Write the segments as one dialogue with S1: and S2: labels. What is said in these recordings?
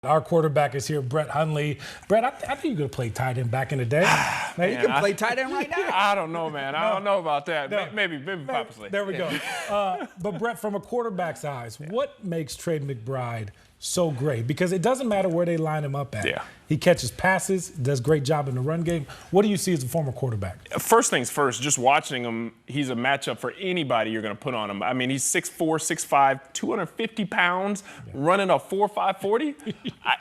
S1: Our quarterback is here, Brett Hundley. Brett, I think you could have played tight end back in the day.
S2: Man, you can play tight end right now.
S3: I don't know, man. I don't know about that.
S1: No.
S3: Maybe purposely.
S1: There we go. But Brett, from a quarterback's eyes, what makes Trey McBride so great? Because it doesn't matter where they line him up at.
S3: Yeah.
S1: He catches passes, does a great job in the run game. What do you see as a former quarterback?
S3: First things first, just watching him, he's a matchup for anybody you're going to put on him. I mean, he's 6'4", 6'5", 250 pounds, running a 4.5 40.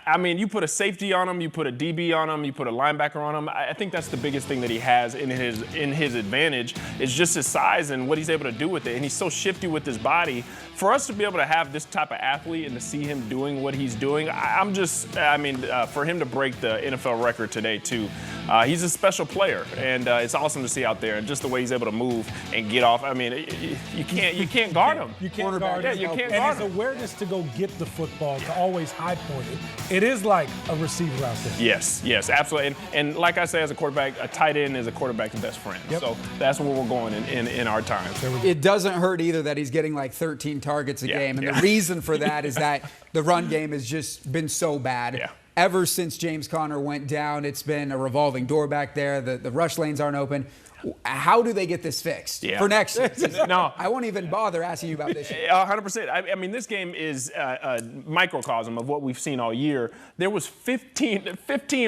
S3: I mean, you put a safety on him, you put a DB on him, you put a linebacker on him. I think that's the biggest thing that he has in his advantage is just his size and what he's able to do with it. And he's so shifty with his body. For us to be able to have this type of athlete and to see him doing what he's doing, for him to break the NFL record today too, he's a special player, and it's awesome to see out there. And just the way he's able to move and get off. I mean, you can't guard him.
S1: You can't guard him.
S3: Yeah, you can't
S1: and
S3: guard
S1: his
S3: him.
S1: awareness to go get the football, to always high point it. It is like a receiver out there.
S3: Yes, absolutely. And like I say, as a quarterback, a tight end is a quarterback's best friend.
S1: Yep.
S3: So that's where we're going in our times.
S2: It doesn't hurt either that he's getting like 13 targets a game. And the reason for that is that the run game has just been so bad.
S3: Yeah.
S2: Ever since James Conner went down, it's been a revolving door back there. The rush lanes aren't open. How do they get this fixed for next year?
S3: No.
S2: I won't even bother asking you about this year.
S3: 100%. I mean, this game is a microcosm of what we've seen all year. There was 15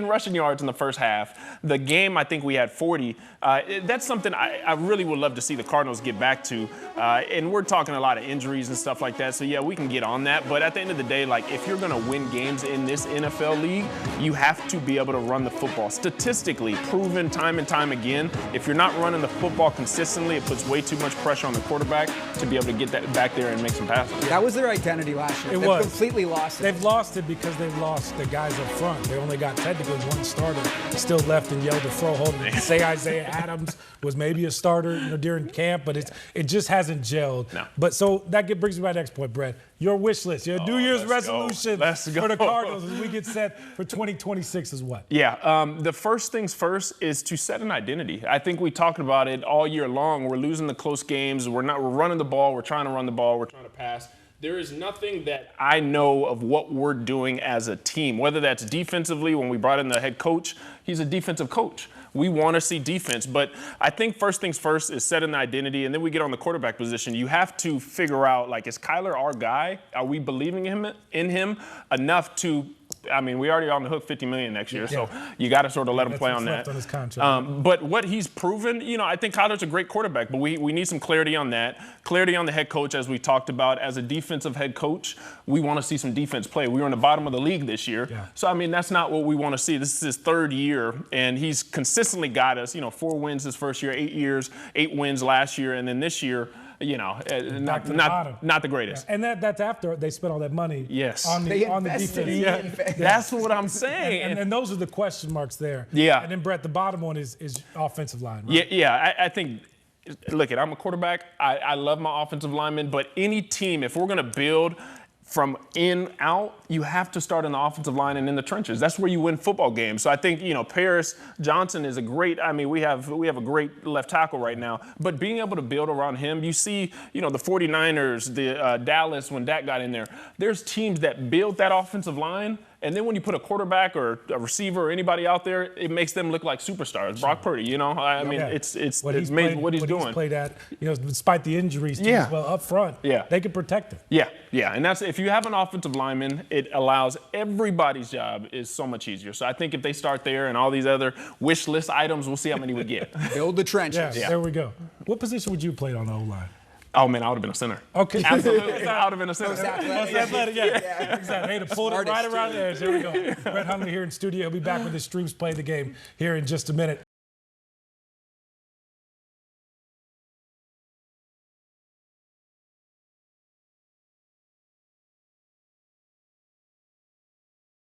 S3: rushing yards in the first half. The game, I think we had 40. That's something I really would love to see the Cardinals get back to. And we're talking a lot of injuries and stuff like that. So, yeah, we can get on that. But at the end of the day, like, if you're going to win games in this NFL league, you have to be able to run the football. Statistically, proven time and time again, if you're not running the football consistently, it puts way too much pressure on the quarterback to be able to get that back there and make some passes.
S2: That was their identity last year. They've completely lost it.
S1: They've lost it because they've lost the guys up front. They only got technically one starter still left in Yelder Froholt. Say Isaiah Adams was maybe a starter during camp, but it just hasn't gelled.
S3: No.
S1: But so that brings me to my next point, Brett. Your wish list, your New Year's resolution for the Cardinals as we get set for 2026 is what?
S3: Yeah, the first things first is to set an identity. I think we talked about it all year long. We're losing the close games. We're running the ball. We're trying to run the ball. We're trying to pass. There is nothing that I know of what we're doing as a team, whether that's defensively. When we brought in the head coach, he's a defensive coach. We want to see defense, but I think first things first is set an identity, and then we get on the quarterback position. You have to figure out, like, is Kyler our guy? Are we believing in him enough to? I mean, we already on the hook $50 million next year, so you got to sort of let him play on that.
S1: On his contract.
S3: But what he's proven, I think Kyler's a great quarterback, but we need some clarity on that. Clarity on the head coach, as we talked about. As a defensive head coach, we want to see some defense play. We were in the bottom of the league this year.
S1: Yeah.
S3: So, I mean, that's not what we want to see. This is his third year, and he's consistently got us, 4 wins his first year, 8 years, 8 wins last year, and then this year, not the greatest.
S1: Yeah. And that's after they spent all that money on the defense.
S3: That's what I'm saying.
S1: And those are the question marks there.
S3: Yeah.
S1: And then, Brett, the bottom one is offensive line, right?
S3: Yeah. I think, look, I'm a quarterback. I love my offensive linemen, but any team, if we're going to build from in out, you have to start in the offensive line and in the trenches. That's where you win football games. So I think, Paris Johnson is a great, we have a great left tackle right now, but being able to build around him, you see, the 49ers, the Dallas, when Dak got in there, there's teams that build that offensive line. And then when you put a quarterback or a receiver or anybody out there, it makes them look like superstars. Brock Purdy, it's
S1: what he's
S3: amazing what he's doing.
S1: He's played at, despite the injuries, as well up front, they can protect him.
S3: Yeah. And that's if you have an offensive lineman, it allows everybody's job is so much easier. So I think if they start there and all these other wish list items, we'll see how many we get.
S2: Build the trenches.
S1: Yeah, there we go. What position would you play on the O-line?
S3: Oh, man, I would have been a center.
S1: Okay.
S3: Absolutely. I would have been a center.
S1: Athletic, yeah. Exactly. Hey, to pull it right around there. There we go. Brett Hundley here in studio. He'll be back with his streams play the game here in just a minute.